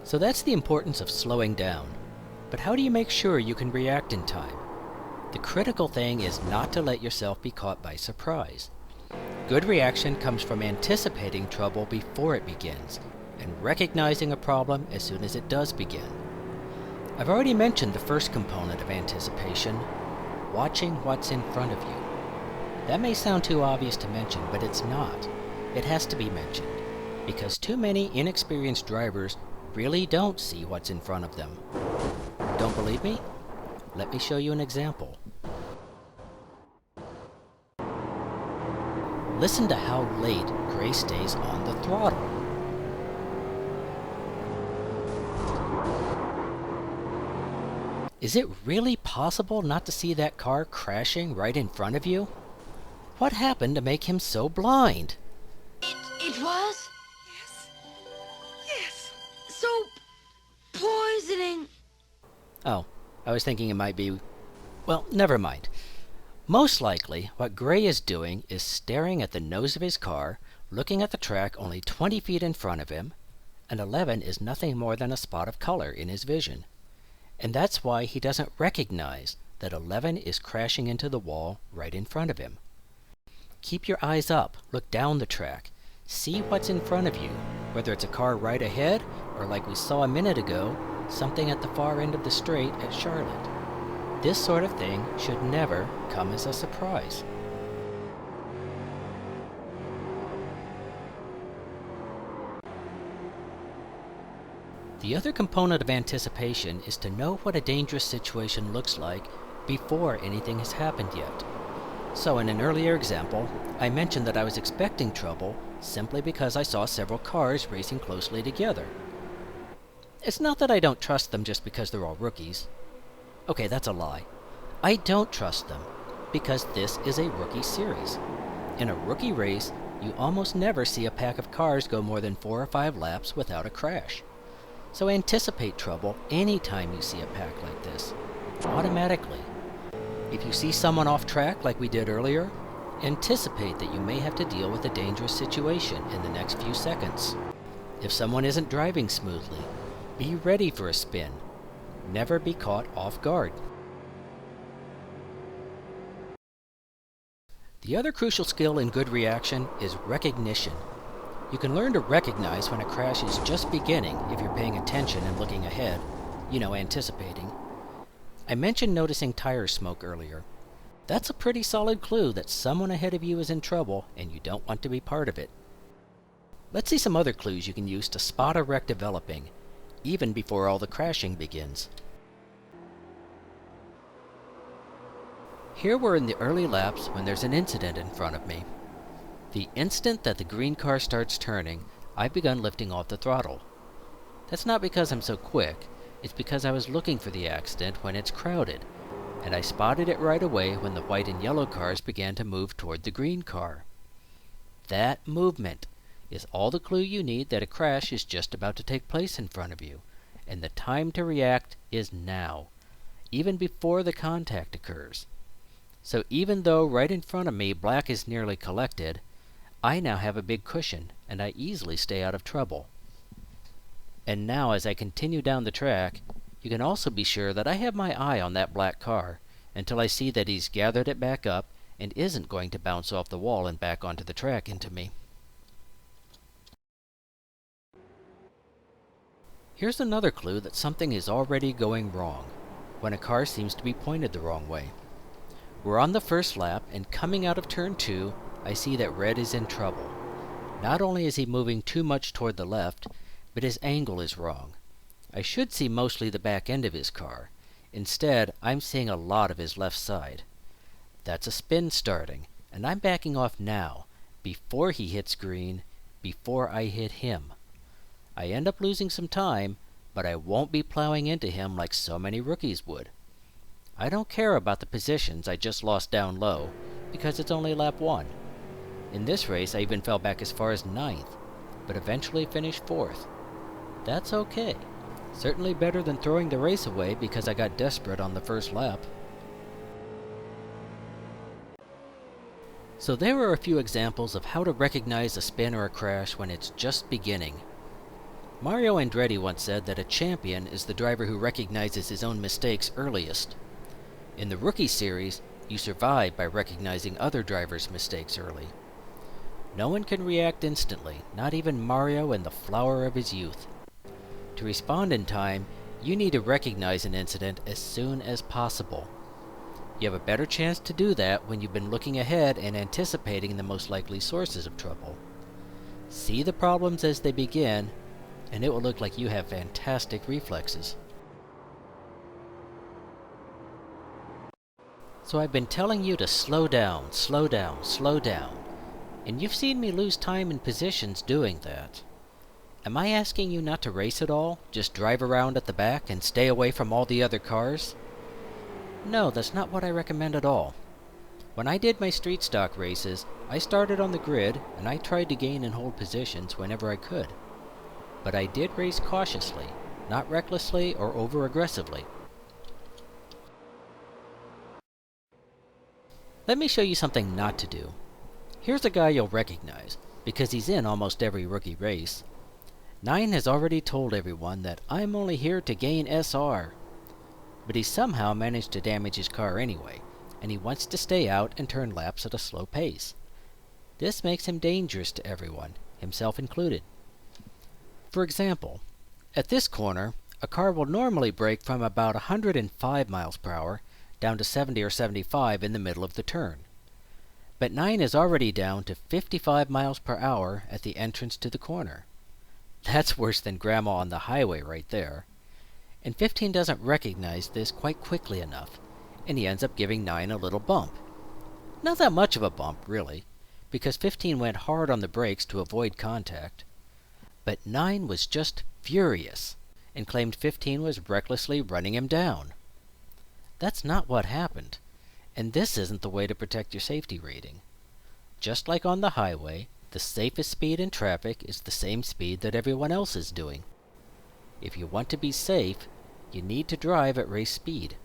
So that's the importance of slowing down. But how do you make sure you can react in time? The critical thing is not to let yourself be caught by surprise. Good reaction comes from anticipating trouble before it begins, and recognizing a problem as soon as it does begin. I've already mentioned the first component of anticipation, watching what's in front of you. That may sound too obvious to mention, but it's not. It has to be mentioned, because too many inexperienced drivers really don't see what's in front of them. Don't believe me? Let me show you an example. Listen to how late Gray stays on the throttle. Is it really possible not to see that car crashing right in front of you? What happened to make him so blind? It was? Yes. Yes. So poisoning. Oh, I was thinking it might be... Well, never mind. Most likely, what Gray is doing is staring at the nose of his car, looking at the track only 20 feet in front of him, and 11 is nothing more than a spot of color in his vision. And that's why he doesn't recognize that 11 is crashing into the wall right in front of him. Keep your eyes up, look down the track, see what's in front of you, whether it's a car right ahead, or like we saw a minute ago, something at the far end of the straight at Charlotte. This sort of thing should never come as a surprise. The other component of anticipation is to know what a dangerous situation looks like before anything has happened yet. So in an earlier example, I mentioned that I was expecting trouble simply because I saw several cars racing closely together. It's not that I don't trust them just because they're all rookies. Okay, that's a lie. I don't trust them because this is a rookie series. In a rookie race, you almost never see a pack of cars go more than 4 or 5 laps without a crash. So anticipate trouble anytime you see a pack like this, automatically. If you see someone off track like we did earlier, anticipate that you may have to deal with a dangerous situation in the next few seconds. If someone isn't driving smoothly, be ready for a spin. Never be caught off guard. The other crucial skill in good reaction is recognition. You can learn to recognize when a crash is just beginning if you're paying attention and looking ahead, anticipating. I mentioned noticing tire smoke earlier. That's a pretty solid clue that someone ahead of you is in trouble and you don't want to be part of it. Let's see some other clues you can use to spot a wreck developing, even before all the crashing begins. Here we're in the early laps when there's an incident in front of me. The instant that the green car starts turning, I've begun lifting off the throttle. That's not because I'm so quick, it's because I was looking for the accident when it's crowded, and I spotted it right away when the white and yellow cars began to move toward the green car. That movement is all the clue you need that a crash is just about to take place in front of you, and the time to react is now, even before the contact occurs. So even though right in front of me black is nearly collected, I now have a big cushion, and I easily stay out of trouble. And now as I continue down the track, you can also be sure that I have my eye on that black car until I see that he's gathered it back up and isn't going to bounce off the wall and back onto the track into me. Here's another clue that something is already going wrong, when a car seems to be pointed the wrong way. We're on the first lap, and coming out of turn 2, I see that Red is in trouble. Not only is he moving too much toward the left, but his angle is wrong. I should see mostly the back end of his car. Instead, I'm seeing a lot of his left side. That's a spin starting, and I'm backing off now, before he hits green, before I hit him. I end up losing some time, but I won't be plowing into him like so many rookies would. I don't care about the positions I just lost down low, because it's only lap 1. In this race, I even fell back as far as 9th, but eventually finished 4th. That's okay. Certainly better than throwing the race away because I got desperate on the first lap. So there are a few examples of how to recognize a spin or a crash when it's just beginning. Mario Andretti once said that a champion is the driver who recognizes his own mistakes earliest. In the Rookie Series, you survive by recognizing other drivers' mistakes early. No one can react instantly, not even Mario in the flower of his youth. To respond in time, you need to recognize an incident as soon as possible. You have a better chance to do that when you've been looking ahead and anticipating the most likely sources of trouble. See the problems as they begin, and it will look like you have fantastic reflexes. So I've been telling you to slow down, slow down, slow down, and you've seen me lose time and positions doing that. Am I asking you not to race at all? Just drive around at the back and stay away from all the other cars? No, that's not what I recommend at all. When I did my street stock races, I started on the grid and I tried to gain and hold positions whenever I could. But I did race cautiously, not recklessly or over-aggressively. Let me show you something not to do. Here's a guy you'll recognize, because he's in almost every rookie race. 9 has already told everyone that I'm only here to gain SR. But he somehow managed to damage his car anyway, and he wants to stay out and turn laps at a slow pace. This makes him dangerous to everyone, himself included. For example, at this corner, a car will normally brake from about 105 miles per hour down to 70 or 75 in the middle of the turn. But 9 is already down to 55 miles per hour at the entrance to the corner. That's worse than Grandma on the highway right there. And 15 doesn't recognize this quite quickly enough, and he ends up giving 9 a little bump. Not that much of a bump, really, because 15 went hard on the brakes to avoid contact. But 9 was just furious, and claimed 15 was recklessly running him down. That's not what happened, and this isn't the way to protect your safety rating. Just like on the highway, the safest speed in traffic is the same speed that everyone else is doing. If you want to be safe, you need to drive at race speed.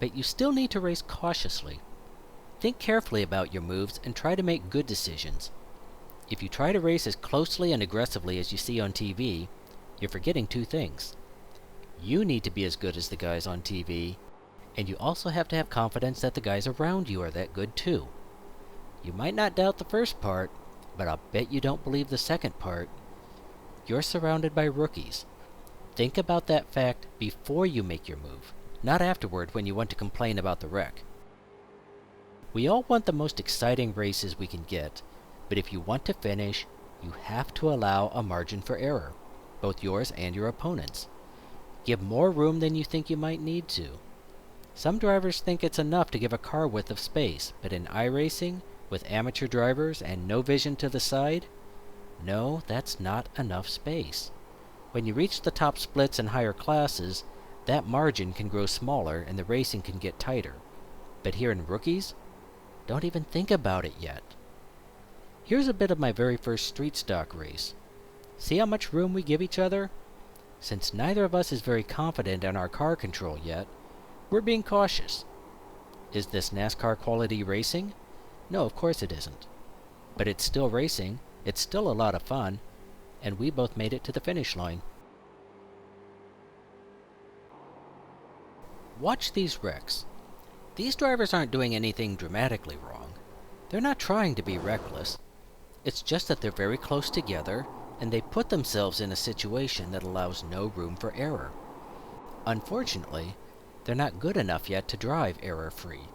But you still need to race cautiously. Think carefully about your moves and try to make good decisions. If you try to race as closely and aggressively as you see on TV, you're forgetting two things. You need to be as good as the guys on TV, and you also have to have confidence that the guys around you are that good too. You might not doubt the first part, but I'll bet you don't believe the second part. You're surrounded by rookies. Think about that fact before you make your move, not afterward when you want to complain about the wreck. We all want the most exciting races we can get, but if you want to finish, you have to allow a margin for error, both yours and your opponent's. Give more room than you think you might need to. Some drivers think it's enough to give a car width of space, but in iRacing, with amateur drivers and no vision to the side, no, that's not enough space. When you reach the top splits in higher classes, that margin can grow smaller and the racing can get tighter. But here in rookies, don't even think about it yet. Here's a bit of my very first street stock race. See how much room we give each other? Since neither of us is very confident in our car control yet, we're being cautious. Is this NASCAR quality racing? No, of course it isn't. But it's still racing, it's still a lot of fun, and we both made it to the finish line. Watch these wrecks. These drivers aren't doing anything dramatically wrong. They're not trying to be reckless. It's just that they're very close together, and they put themselves in a situation that allows no room for error. Unfortunately, they're not good enough yet to drive error-free,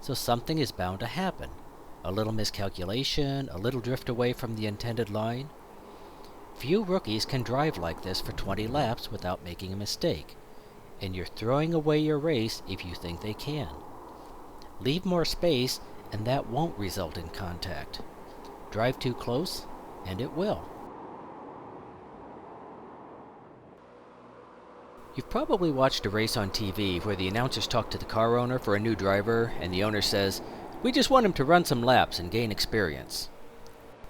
so something is bound to happen. A little miscalculation, a little drift away from the intended line. Few rookies can drive like this for 20 laps without making a mistake, and you're throwing away your race if you think they can. Leave more space, and that won't result in contact. Drive too close, and it will. You've probably watched a race on TV where the announcers talk to the car owner for a new driver, and the owner says, "We just want him to run some laps and gain experience."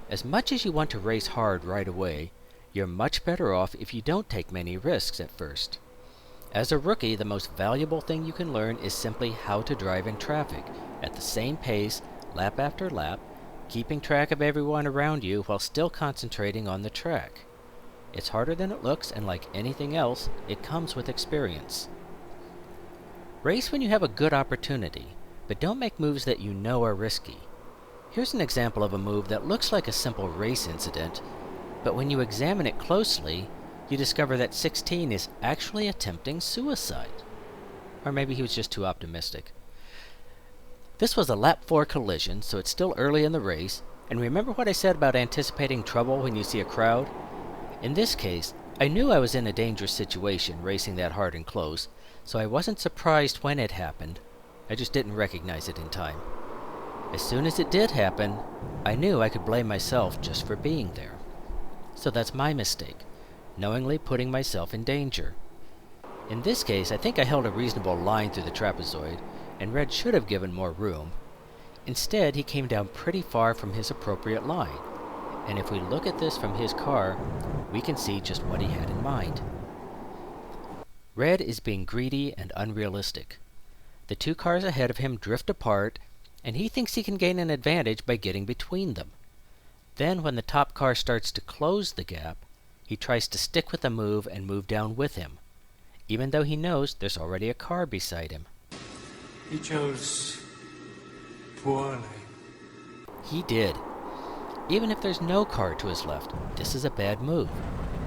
As much as you want to race hard right away, you're much better off if you don't take many risks at first. As a rookie, the most valuable thing you can learn is simply how to drive in traffic, at the same pace, lap after lap, keeping track of everyone around you while still concentrating on the track. It's harder than it looks, and like anything else, it comes with experience. Race when you have a good opportunity, but don't make moves that you know are risky. Here's an example of a move that looks like a simple race incident, but when you examine it closely, you discover that 16 is actually attempting suicide. Or maybe he was just too optimistic. This was a lap 4 collision, so it's still early in the race, and remember what I said about anticipating trouble when you see a crowd? In this case, I knew I was in a dangerous situation racing that hard and close, so I wasn't surprised when it happened. I just didn't recognize it in time. As soon as it did happen, I knew I could blame myself just for being there. So that's my mistake, knowingly putting myself in danger. In this case, I think I held a reasonable line through the trapezoid, and Red should have given more room. Instead, he came down pretty far from his appropriate line, and if we look at this from his car, we can see just what he had in mind. Red is being greedy and unrealistic. The two cars ahead of him drift apart, and he thinks he can gain an advantage by getting between them. Then, when the top car starts to close the gap, he tries to stick with the move and move down with him, even though he knows there's already a car beside him. He chose poorly. He did. Even if there's no car to his left, this is a bad move,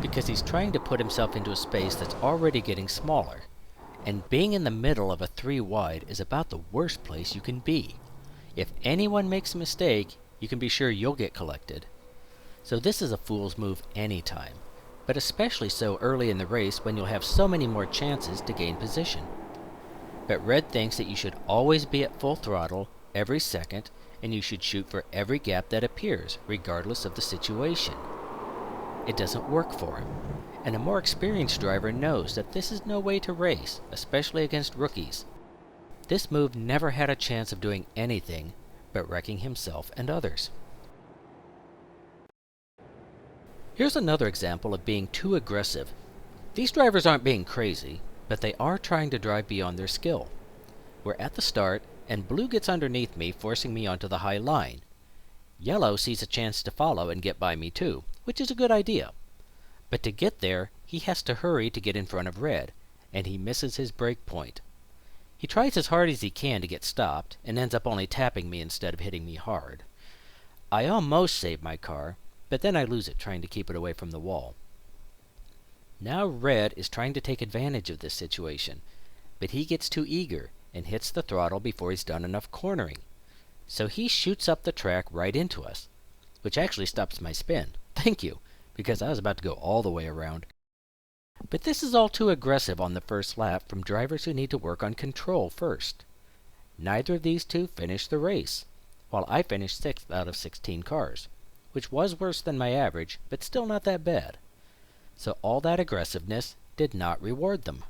because he's trying to put himself into a space that's already getting smaller, and being in the middle of a 3 wide is about the worst place you can be. If anyone makes a mistake, you can be sure you'll get collected. So this is a fool's move anytime, but especially so early in the race when you'll have so many more chances to gain position. But Red thinks that you should always be at full throttle every second, and you should shoot for every gap that appears, regardless of the situation. It doesn't work for him, and a more experienced driver knows that this is no way to race, especially against rookies. This move never had a chance of doing anything but wrecking himself and others. Here's another example of being too aggressive. These drivers aren't being crazy, but they are trying to drive beyond their skill. We're at the start, and Blue gets underneath me, forcing me onto the high line. Yellow sees a chance to follow and get by me too, which is a good idea. But to get there, he has to hurry to get in front of Red, and he misses his break point. He tries as hard as he can to get stopped, and ends up only tapping me instead of hitting me hard. I almost save my car, but then I lose it trying to keep it away from the wall. Now Red is trying to take advantage of this situation, but he gets too eager and hits the throttle before he's done enough cornering. So he shoots up the track right into us, which actually stops my spin. Thank you, because I was about to go all the way around. But this is all too aggressive on the first lap from drivers who need to work on control first. Neither of these two finished the race, while I finished 6th out of 16 cars, which was worse than my average, but still not that bad. So all that aggressiveness did not reward them.